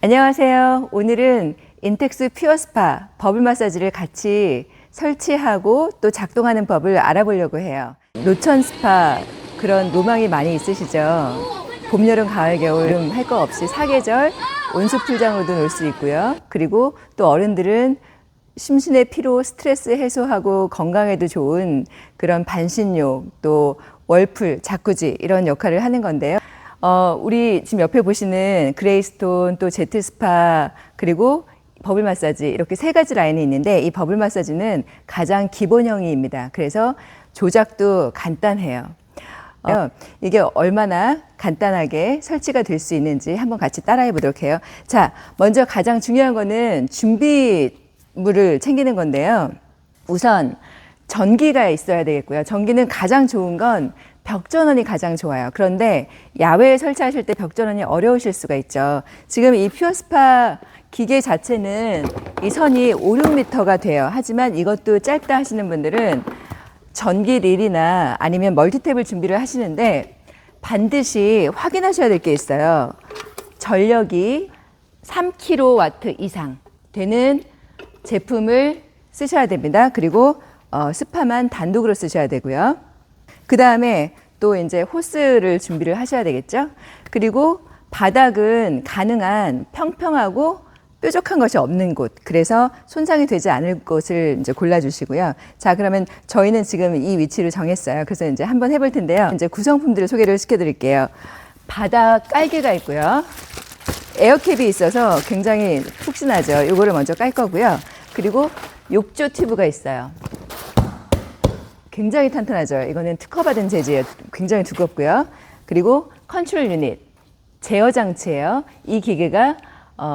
안녕하세요. 오늘은 인텍스 퓨어 스파 버블 마사지를 같이 설치하고 또 작동하는 법을 알아보려고 해요. 노천 스파 그런 로망이 많이 있으시죠? 봄, 여름, 가을, 겨울 할 거 없이 사계절 온수 풀장으로도 놀 수 있고요. 그리고 또 어른들은 심신의 피로, 스트레스 해소하고 건강에도 좋은 그런 반신욕, 또 월풀, 자쿠지 이런 역할을 하는 건데요. 우리 지금 옆에 보시는 그레이스톤, 또 제트스파, 그리고 버블 마사지 이렇게 세 가지 라인이 있는데 이 버블 마사지는 가장 기본형입니다. 그래서 조작도 간단해요. 이게 얼마나 간단하게 설치가 될 수 있는지 한번 같이 따라해 보도록 해요. 자, 먼저 가장 중요한 거는 준비물을 챙기는 건데요. 우선 전기가 있어야 되겠고요. 전기는 가장 좋은 건 벽전원이 가장 좋아요. 그런데 야외에 설치하실 때 벽전원이 어려우실 수가 있죠. 지금 이 퓨어스파 기계 자체는 이 선이 5, 6m가 돼요. 하지만 이것도 짧다 하시는 분들은 전기 릴이나 아니면 멀티탭을 준비를 하시는데 반드시 확인하셔야 될 게 있어요. 전력이 3kW 이상 되는 제품을 쓰셔야 됩니다. 그리고 스파만 단독으로 쓰셔야 되고요. 그 다음에 또 이제 호스를 준비를 하셔야 되겠죠. 그리고 바닥은 가능한 평평하고 뾰족한 것이 없는 곳, 그래서 손상이 되지 않을 곳을 이제 골라주시고요. 자, 그러면 저희는 지금 이 위치를 정했어요. 그래서 이제 한번 해볼 텐데요. 이제 구성품들을 소개를 시켜드릴게요. 바닥 깔개가 있고요. 에어캡이 있어서 굉장히 푹신하죠. 이거를 먼저 깔 거고요. 그리고 욕조 튜브가 있어요. 굉장히 탄탄하죠. 이거는 특허받은 재질이에요. 굉장히 두껍고요. 그리고 컨트롤 유닛, 제어 장치예요. 이 기계가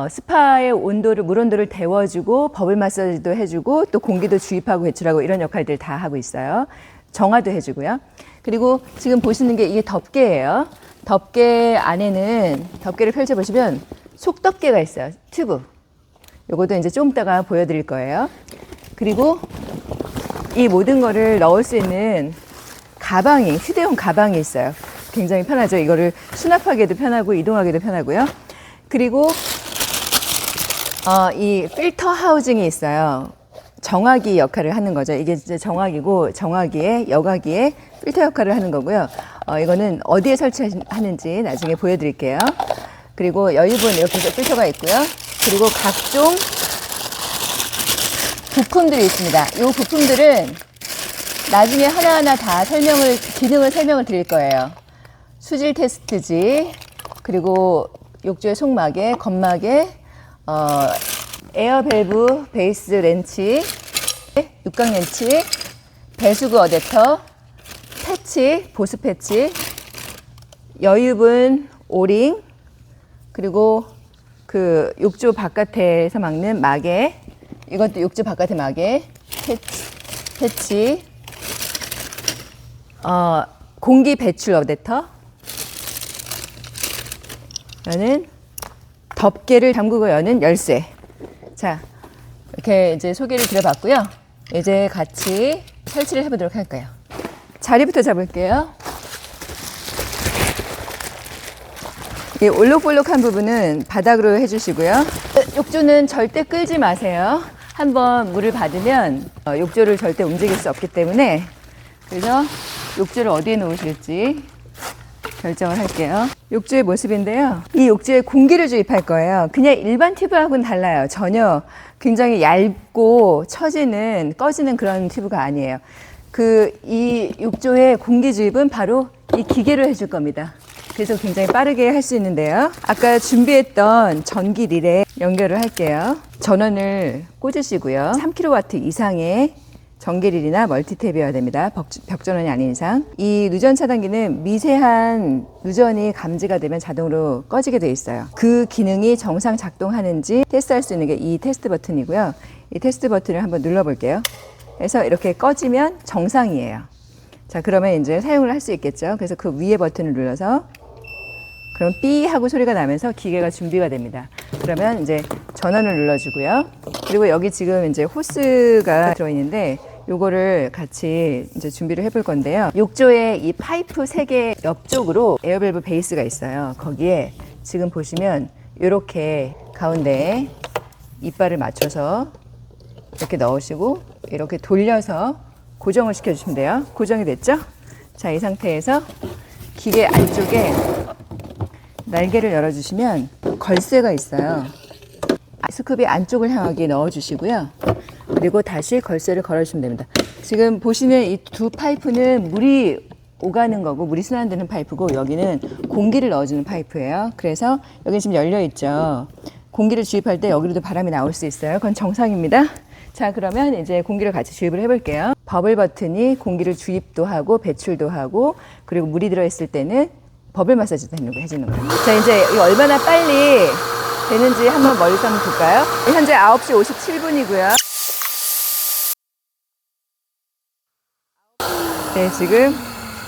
스파의 온도를, 물 온도를 데워주고 버블 마사지도 해주고 또 공기도 주입하고 배출하고 이런 역할들 다 하고 있어요. 정화도 해주고요. 그리고 지금 보시는 게 이게 덮개예요. 덮개 안에는 덮개를 펼쳐보시면 속덮개가 있어요. 튜브. 요것도 이제 좀 이따가 보여드릴 거예요. 그리고 이 모든 거를 넣을 수 있는 가방이, 휴대용 가방이 있어요. 굉장히 편하죠. 이거를 수납하기도 편하고 이동하기도 편하고요. 그리고 이 필터 하우징이 있어요. 정화기 역할을 하는 거죠. 이게 이제 정화기고 정화기에 여과기에 필터 역할을 하는 거고요. 이거는 어디에 설치하는지 나중에 보여드릴게요. 그리고 여유분 이렇게 해서 필터가 있고요. 그리고 각종 부품들이 있습니다. 이 부품들은 나중에 하나하나 다 기능을 설명을 드릴 거예요. 수질 테스트지, 그리고 욕조의 속마개, 겉마개, 에어 밸브 베이스 렌치, 육각 렌치, 배수구 어댑터, 패치, 보스 패치, 여유분 오링, 그리고 그 욕조 바깥에서 막는 마개, 이것도 욕조 바깥에 마개, 패치, 공기 배출 어댑터, 여는 덮개를 잠그고 여는 열쇠. 자, 이렇게 이제 소개를 드려봤고요. 이제 같이 설치를 해보도록 할까요? 자리부터 잡을게요. 이 올록볼록한 부분은 바닥으로 해주시고요. 욕조는 절대 끌지 마세요. 한번 물을 받으면 욕조를 절대 움직일 수 없기 때문에, 그래서 욕조를 어디에 놓으실지 결정을 할게요. 욕조의 모습인데요. 이 욕조에 공기를 주입할 거예요. 그냥 일반 튜브하고는 달라요. 전혀 굉장히 얇고 꺼지는 그런 튜브가 아니에요. 이 욕조의 공기 주입은 바로 이 기계로 해줄 겁니다. 그래서 굉장히 빠르게 할 수 있는데요. 아까 준비했던 전기 릴에 연결을 할게요. 전원을 꽂으시고요. 3kW 이상의 전기릴이나 멀티탭이어야 됩니다. 벽전원이 아닌 이상. 이 누전 차단기는 미세한 누전이 감지가 되면 자동으로 꺼지게 되어 있어요. 그 기능이 정상 작동하는지 테스트할 수 있는 게 이 테스트 버튼이고요. 이 테스트 버튼을 한번 눌러볼게요. 그래서 이렇게 꺼지면 정상이에요. 자, 그러면 이제 사용을 할 수 있겠죠. 그래서 그 위에 버튼을 눌러서 그럼 삐 하고 소리가 나면서 기계가 준비가 됩니다. 그러면 이제 전원을 눌러주고요. 그리고 여기 지금 이제 호스가 들어있는데 요거를 같이 이제 준비를 해볼 건데요. 욕조에 이 파이프 3개 옆쪽으로 에어밸브 베이스가 있어요. 거기에 지금 보시면 이렇게 가운데에 이빨을 맞춰서 이렇게 넣으시고 이렇게 돌려서 고정을 시켜주시면 돼요. 고정이 됐죠? 자, 이 상태에서 기계 안쪽에 날개를 열어주시면 걸쇠가 있어요. 스쿱이 안쪽을 향하게 넣어주시고요. 그리고 다시 걸쇠를 걸어주시면 됩니다. 지금 보시는 이 두 파이프는 물이 오가는 거고 물이 순환되는 파이프고 여기는 공기를 넣어주는 파이프예요. 그래서 여기 지금 열려 있죠. 공기를 주입할 때 여기로도 바람이 나올 수 있어요. 그건 정상입니다. 자, 그러면 이제 공기를 같이 주입을 해볼게요. 버블 버튼이 공기를 주입도 하고 배출도 하고 그리고 물이 들어있을 때는 버블 마사지도 해주는 거예요. 자, 이제 이거 얼마나 빨리 되는지 한번 멀리서 한번 볼까요? 현재 9시 57분이고요. 네, 지금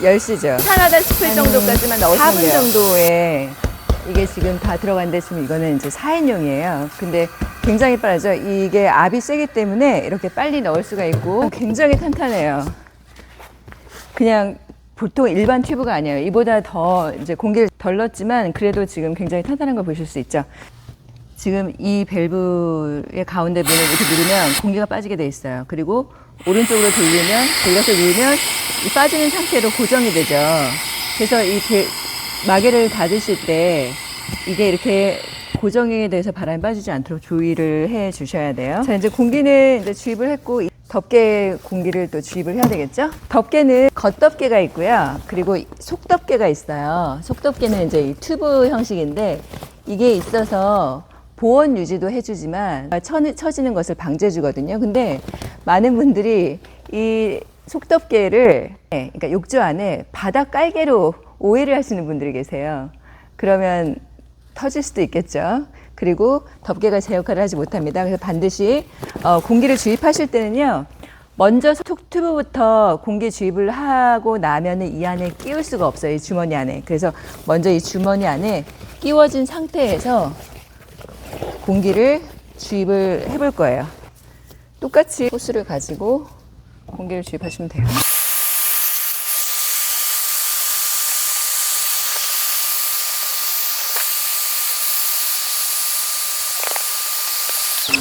10시죠. 이상하다 싶을 정도까지만 넣으시면 돼요. 4분 정도에 이게 지금 다 들어갔는데 지금 이거는 이제 4인용이에요. 근데 굉장히 빠르죠. 이게 압이 세기 때문에 이렇게 빨리 넣을 수가 있고 굉장히 탄탄해요. 그냥 보통 일반 튜브가 아니에요. 이보다 더 이제 공기를 덜 넣었지만 그래도 지금 굉장히 탄탄한 걸 보실 수 있죠. 지금 이 밸브의 가운데 부분을 이렇게 누르면 공기가 빠지게 돼 있어요. 그리고 오른쪽으로 돌려서 누르면 이 빠지는 상태로 고정이 되죠. 그래서 이 마개를 닫으실 때 이게 이렇게 고정이 돼서 바람이 빠지지 않도록 주의를 해 주셔야 돼요. 자, 이제 공기는 이제 주입을 했고 덮개 공기를 또 주입을 해야 되겠죠? 덮개는 겉덮개가 있고요. 그리고 속덮개가 있어요. 속덮개는 이제 이 튜브 형식인데 이게 있어서 보온 유지도 해주지만 처지는 것을 방지해주거든요. 근데 많은 분들이 이 속덮개를 그러니까 욕조 안에 바닥 깔개로 오해를 하시는 분들이 계세요. 그러면 터질 수도 있겠죠. 그리고 덮개가 제 역할을 하지 못합니다. 그래서 반드시 공기를 주입하실 때는요. 먼저 튜브부터 공기 주입을 하고 나면은 이 안에 끼울 수가 없어요. 이 주머니 안에. 그래서 먼저 이 주머니 안에 끼워진 상태에서 공기를 주입을 해볼 거예요. 똑같이 호스를 가지고 공기를 주입하시면 돼요.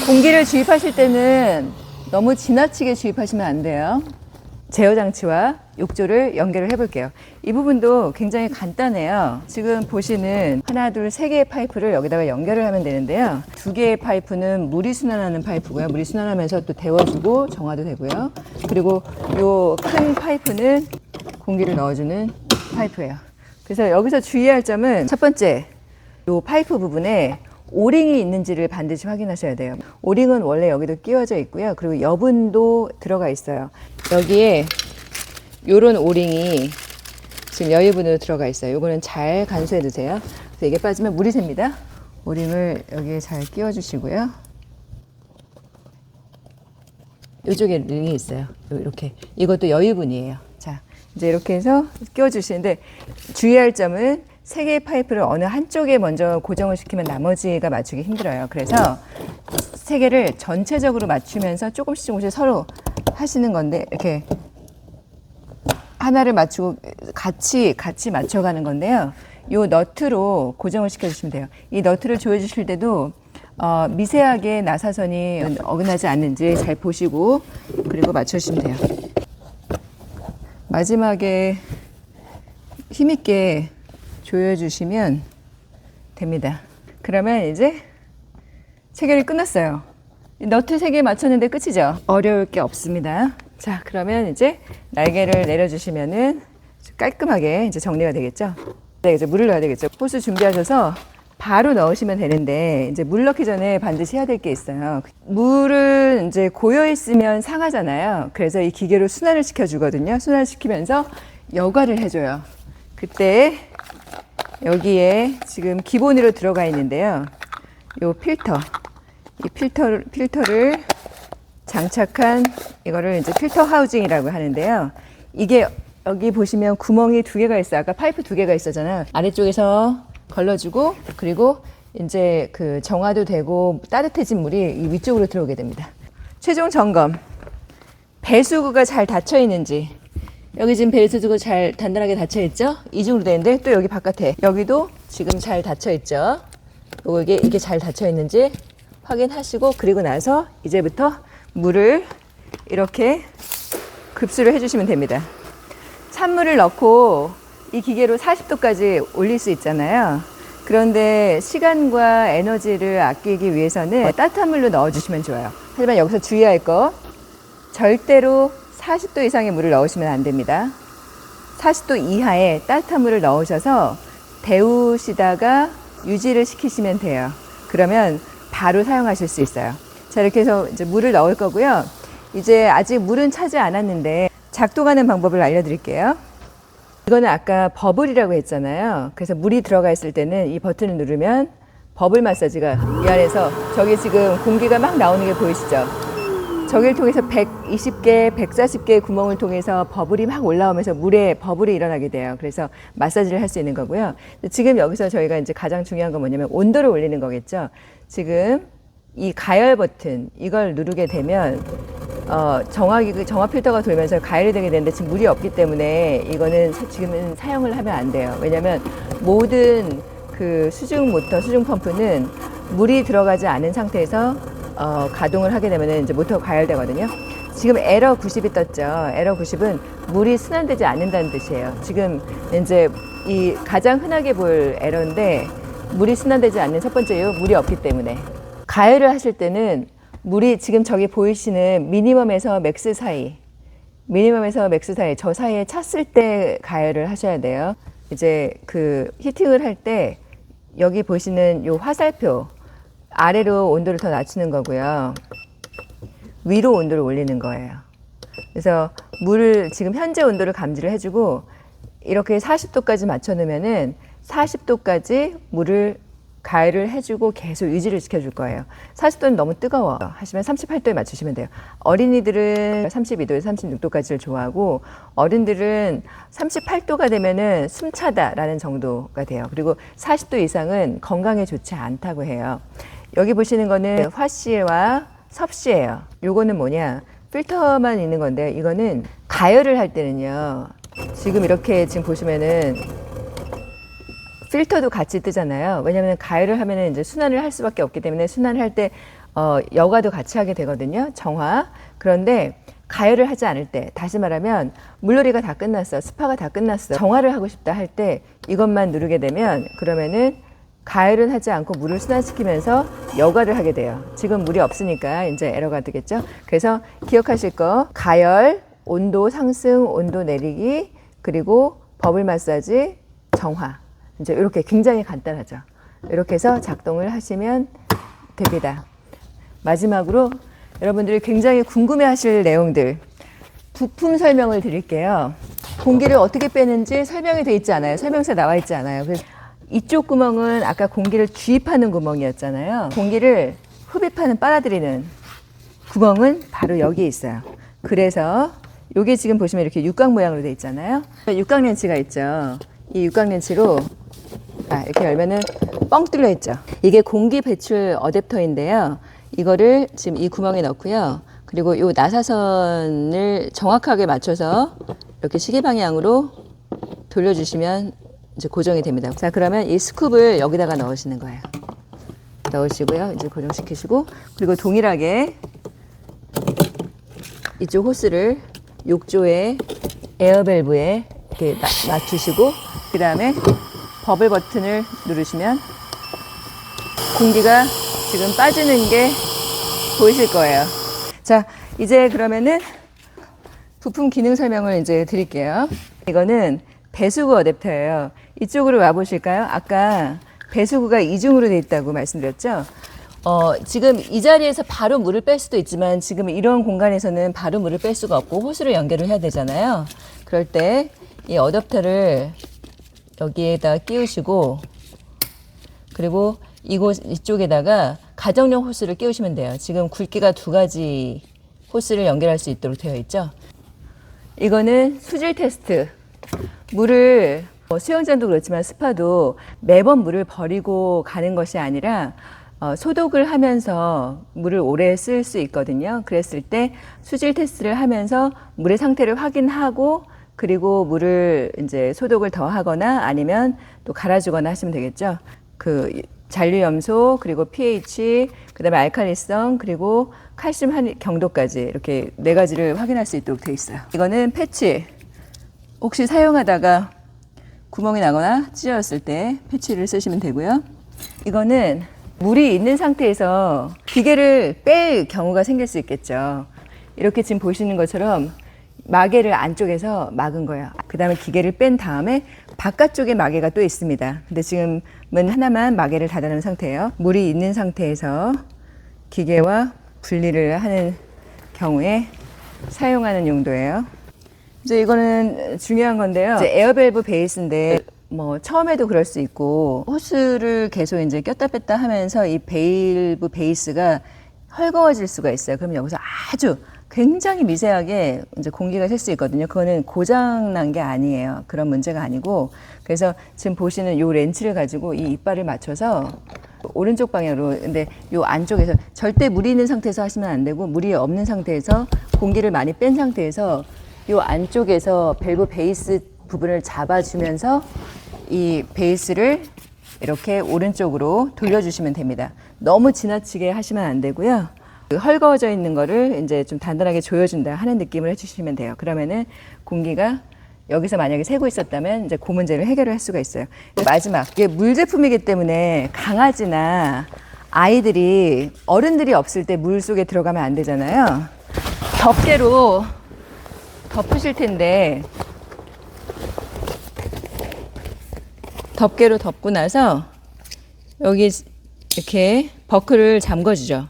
공기를 주입하실 때는 너무 지나치게 주입하시면 안 돼요. 제어 장치와 욕조를 연결을 해볼게요. 이 부분도 굉장히 간단해요. 지금 보시는 하나, 둘, 세 개의 파이프를 여기다가 연결을 하면 되는데요. 두 개의 파이프는 물이 순환하는 파이프고요. 물이 순환하면서 또 데워주고 정화도 되고요. 그리고 요 큰 파이프는 공기를 넣어주는 파이프예요. 그래서 여기서 주의할 점은 첫 번째, 요 파이프 부분에 오링이 있는지를 반드시 확인하셔야 돼요. 오링은 원래 여기도 끼워져 있고요. 그리고 여분도 들어가 있어요. 여기에 요런 오링이 지금 여유분으로 들어가 있어요. 요거는 잘 간수해 두세요. 그래서 이게 빠지면 물이 셉니다. 오링을 여기에 잘 끼워 주시고요. 요쪽에 링이 있어요. 이렇게. 이것도 여유분이에요. 자, 이제 이렇게 해서 끼워 주시는데 주의할 점은 세 개의 파이프를 어느 한쪽에 먼저 고정을 시키면 나머지가 맞추기 힘들어요. 그래서 세 개를 전체적으로 맞추면서 조금씩 서로 하시는 건데 이렇게 하나를 맞추고 같이 맞춰가는 건데요. 요 너트로 고정을 시켜주시면 돼요. 이 너트를 조여주실 때도 미세하게 나사선이 어긋나지 않는지 잘 보시고 그리고 맞춰주시면 돼요. 마지막에 힘있게 조여주시면 됩니다. 그러면 이제 체결이 끝났어요. 너트 3개 맞췄는데 끝이죠? 어려울 게 없습니다. 자, 그러면 이제 날개를 내려주시면은 깔끔하게 이제 정리가 되겠죠? 네, 이제 물을 넣어야 되겠죠? 호스 준비하셔서 바로 넣으시면 되는데 이제 물 넣기 전에 반드시 해야 될 게 있어요. 물은 이제 고여 있으면 상하잖아요. 그래서 이 기계로 순환을 시켜주거든요. 순환을 시키면서 여과를 해줘요. 그때 여기에 지금 기본으로 들어가 있는데요. 요 필터, 이 필터를 장착한 이거를 이제 필터 하우징이라고 하는데요. 이게 여기 보시면 구멍이 2개가 있어요. 아까 파이프 2개가 있었잖아요. 아래쪽에서 걸러주고 그리고 이제 그 정화도 되고 따뜻해진 물이 이 위쪽으로 들어오게 됩니다. 최종 점검. 배수구가 잘 닫혀 있는지. 여기 지금 배수구가 잘 단단하게 닫혀 있죠? 이중으로 되는데 또 여기 바깥에 여기도 지금 잘 닫혀 있죠? 이게 잘 닫혀 있는지 확인하시고, 그리고 나서 이제부터 물을 이렇게 급수를 해주시면 됩니다. 찬물을 넣고 이 기계로 40도까지 올릴 수 있잖아요. 그런데 시간과 에너지를 아끼기 위해서는 따뜻한 물로 넣어주시면 좋아요. 하지만 여기서 주의할 거, 절대로 40도 이상의 물을 넣으시면 안 됩니다. 40도 이하의 따뜻한 물을 넣으셔서 데우시다가 유지를 시키시면 돼요. 그러면 바로 사용하실 수 있어요. 자, 이렇게 해서 이제 물을 넣을 거고요. 이제 아직 물은 차지 않았는데 작동하는 방법을 알려드릴게요. 이거는 아까 버블이라고 했잖아요. 그래서 물이 들어가 있을 때는 이 버튼을 누르면 버블 마사지가 이 안에서, 저기 지금 공기가 막 나오는 게 보이시죠? 저기를 통해서 120개, 140개의 구멍을 통해서 버블이 막 올라오면서 물에 버블이 일어나게 돼요. 그래서 마사지를 할 수 있는 거고요. 지금 여기서 저희가 이제 가장 중요한 건 뭐냐면 온도를 올리는 거겠죠. 지금 이 가열 버튼, 이걸 누르게 되면 정화 필터가 돌면서 가열이 되게 되는데 지금 물이 없기 때문에 이거는 지금은 사용을 하면 안 돼요. 왜냐하면 모든 그 수중 모터, 수중 펌프는 물이 들어가지 않은 상태에서 가동을 하게 되면 이제 모터가 가열되거든요. 지금 에러 90이 떴죠. 에러 90은 물이 순환되지 않는다는 뜻이에요. 지금 이제 이 가장 흔하게 볼 에러인데, 물이 순환되지 않는 첫 번째 이유, 물이 없기 때문에. 가열을 하실 때는 물이 지금 저기 보이시는 미니멈에서 맥스 사이, 저 사이에 찼을 때 가열을 하셔야 돼요. 이제 그 히팅을 할 때 여기 보시는 요 화살표 아래로 온도를 더 낮추는 거고요. 위로 온도를 올리는 거예요. 그래서 물을 지금 현재 온도를 감지를 해주고 이렇게 40도까지 맞춰 놓으면은 40도까지 물을 가열을 해주고 계속 유지를 시켜줄 거예요. 40도는 너무 뜨거워 하시면 38도에 맞추시면 돼요. 어린이들은 32도에서 36도까지를 좋아하고, 어른들은 38도가 되면은 숨차다라는 정도가 돼요. 그리고 40도 이상은 건강에 좋지 않다고 해요. 여기 보시는 거는 화씨와 섭씨예요. 요거는 뭐냐, 필터만 있는 건데, 이거는 가열을 할 때는요, 지금 이렇게 지금 보시면은 필터도 같이 뜨잖아요. 왜냐하면 가열을 하면은 이제 순환을 할 수밖에 없기 때문에, 순환을 할 때 여과도 같이 하게 되거든요. 정화. 그런데 가열을 하지 않을 때, 다시 말하면 물놀이가 다 끝났어, 스파가 다 끝났어, 정화를 하고 싶다 할 때 이것만 누르게 되면, 그러면은 가열은 하지 않고 물을 순환시키면서 여과를 하게 돼요. 지금 물이 없으니까 이제 에러가 되겠죠. 그래서 기억하실 거, 가열, 온도 상승, 온도 내리기, 그리고 버블 마사지, 정화. 이제 이렇게 굉장히 간단하죠. 이렇게 해서 작동을 하시면 됩니다. 마지막으로 여러분들이 굉장히 궁금해 하실 내용들, 부품 설명을 드릴게요. 공기를 어떻게 빼는지 설명이 되어 있지 않아요. 설명서에 나와 있지 않아요. 그래서 이쪽 구멍은 아까 공기를 주입하는 구멍이었잖아요. 공기를 흡입하는, 빨아들이는 구멍은 바로 여기에 있어요. 그래서 여기 지금 보시면 이렇게 육각 모양으로 되어 있잖아요. 육각 렌치가 있죠. 이 육각 렌치로 이렇게 열면은 뻥 뚫려 있죠. 이게 공기 배출 어댑터인데요. 이거를 지금 이 구멍에 넣고요. 그리고 이 나사선을 정확하게 맞춰서 이렇게 시계 방향으로 돌려주시면 이제 고정이 됩니다. 자, 그러면 이 스쿱을 여기다가 넣으시는 거예요. 넣으시고요. 이제 고정시키시고, 그리고 동일하게 이쪽 호스를 욕조에 에어밸브에 이렇게 맞추시고, 그 다음에 버블 버튼을 누르시면 공기가 지금 빠지는 게 보이실 거예요. 자, 이제 그러면은 부품 기능 설명을 이제 드릴게요. 이거는 배수구 어댑터예요. 이쪽으로 와 보실까요? 아까 배수구가 이중으로 되어 있다고 말씀드렸죠? 지금 이 자리에서 바로 물을 뺄 수도 있지만, 지금 이런 공간에서는 바로 물을 뺄 수가 없고 호스를 연결을 해야 되잖아요. 그럴 때 이 어댑터를 여기에다 끼우시고, 그리고 이쪽에다가 가정용 호스를 끼우시면 돼요. 지금 굵기가 2가지 호스를 연결할 수 있도록 되어 있죠. 이거는 수질 테스트. 물을 수영장도 그렇지만 스파도 매번 물을 버리고 가는 것이 아니라 소독을 하면서 물을 오래 쓸 수 있거든요. 그랬을 때 수질 테스트를 하면서 물의 상태를 확인하고, 그리고 물을 이제 소독을 더 하거나 아니면 또 갈아주거나 하시면 되겠죠. 그 잔류염소, 그리고 pH, 그다음에 알칼리성, 그리고 칼슘 경도까지 이렇게 4가지를 확인할 수 있도록 되어 있어요. 이거는 패치. 혹시 사용하다가 구멍이 나거나 찢어졌을 때 패치를 쓰시면 되고요. 이거는 물이 있는 상태에서 기계를 뺄 경우가 생길 수 있겠죠. 이렇게 지금 보시는 것처럼 마개를 안쪽에서 막은 거예요. 그 다음에 기계를 뺀 다음에 바깥쪽에 마개가 또 있습니다. 근데 지금은 하나만 마개를 닫아놓은 상태예요. 물이 있는 상태에서 기계와 분리를 하는 경우에 사용하는 용도예요. 이제 이거는 중요한 건데요. 이제 에어밸브 베이스인데 뭐 처음에도 그럴 수 있고 호스를 계속 이제 꼈다 뺐다 하면서 이 밸브 베이스가 헐거워질 수가 있어요. 그럼 여기서 아주 굉장히 미세하게 이제 공기가 셀 수 있거든요. 그거는 고장 난 게 아니에요. 그런 문제가 아니고. 그래서 지금 보시는 요 렌치를 가지고 이 이빨을 맞춰서 오른쪽 방향으로, 근데 요 안쪽에서 절대 물이 있는 상태에서 하시면 안 되고, 물이 없는 상태에서 공기를 많이 뺀 상태에서 요 안쪽에서 밸브 베이스 부분을 잡아주면서 이 베이스를 이렇게 오른쪽으로 돌려주시면 됩니다. 너무 지나치게 하시면 안 되고요. 헐거워져 있는 거를 이제 좀 단단하게 조여준다 하는 느낌을 해주시면 돼요. 그러면은 공기가 여기서 만약에 새고 있었다면 이제 그 문제를 해결을 할 수가 있어요. 마지막, 이게 물 제품이기 때문에 강아지나 아이들이 어른들이 없을 때 물 속에 들어가면 안 되잖아요. 덮개로 덮으실 텐데 덮개로 덮고 나서 여기 이렇게 버클을 잠궈주죠.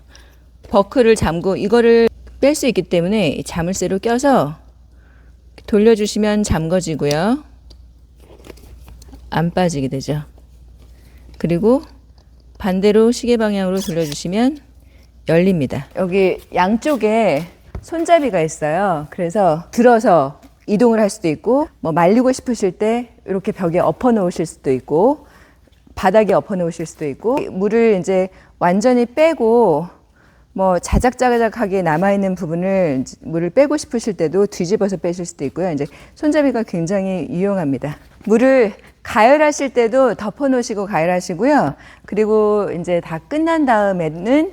버클을 잠고 이거를 뺄 수 있기 때문에 자물쇠로 껴서 돌려주시면 잠궈지고요. 안 빠지게 되죠. 그리고 반대로 시계 방향으로 돌려주시면 열립니다. 여기 양쪽에 손잡이가 있어요. 그래서 들어서 이동을 할 수도 있고, 뭐 말리고 싶으실 때 이렇게 벽에 엎어 놓으실 수도 있고, 바닥에 엎어 놓으실 수도 있고, 물을 이제 완전히 빼고 뭐 자작자작하게 남아있는 부분을 물을 빼고 싶으실 때도 뒤집어서 빼실 수도 있고요. 이제 손잡이가 굉장히 유용합니다. 물을 가열하실 때도 덮어 놓으시고 가열하시고요. 그리고 이제 다 끝난 다음에는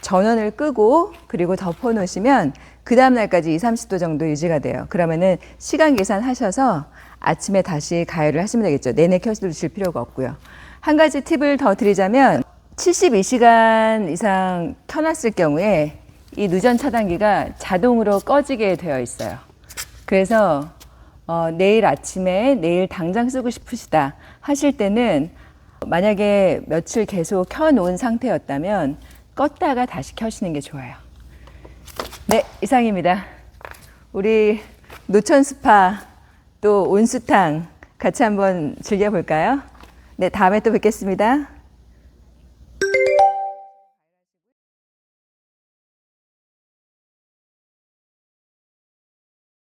전원을 끄고 그리고 덮어 놓으시면 그 다음 날까지 20-30도 정도 유지가 돼요. 그러면은 시간 계산하셔서 아침에 다시 가열을 하시면 되겠죠. 내내 켜두실 필요가 없고요. 한 가지 팁을 더 드리자면 72시간 이상 켜놨을 경우에 이 누전 차단기가 자동으로 꺼지게 되어 있어요. 그래서 내일 아침에 내일 당장 쓰고 싶으시다 하실 때는 만약에 며칠 계속 켜놓은 상태였다면 껐다가 다시 켜시는 게 좋아요. 네, 이상입니다. 우리 노천 스파 또 온수탕 같이 한번 즐겨볼까요? 네, 다음에 또 뵙겠습니다.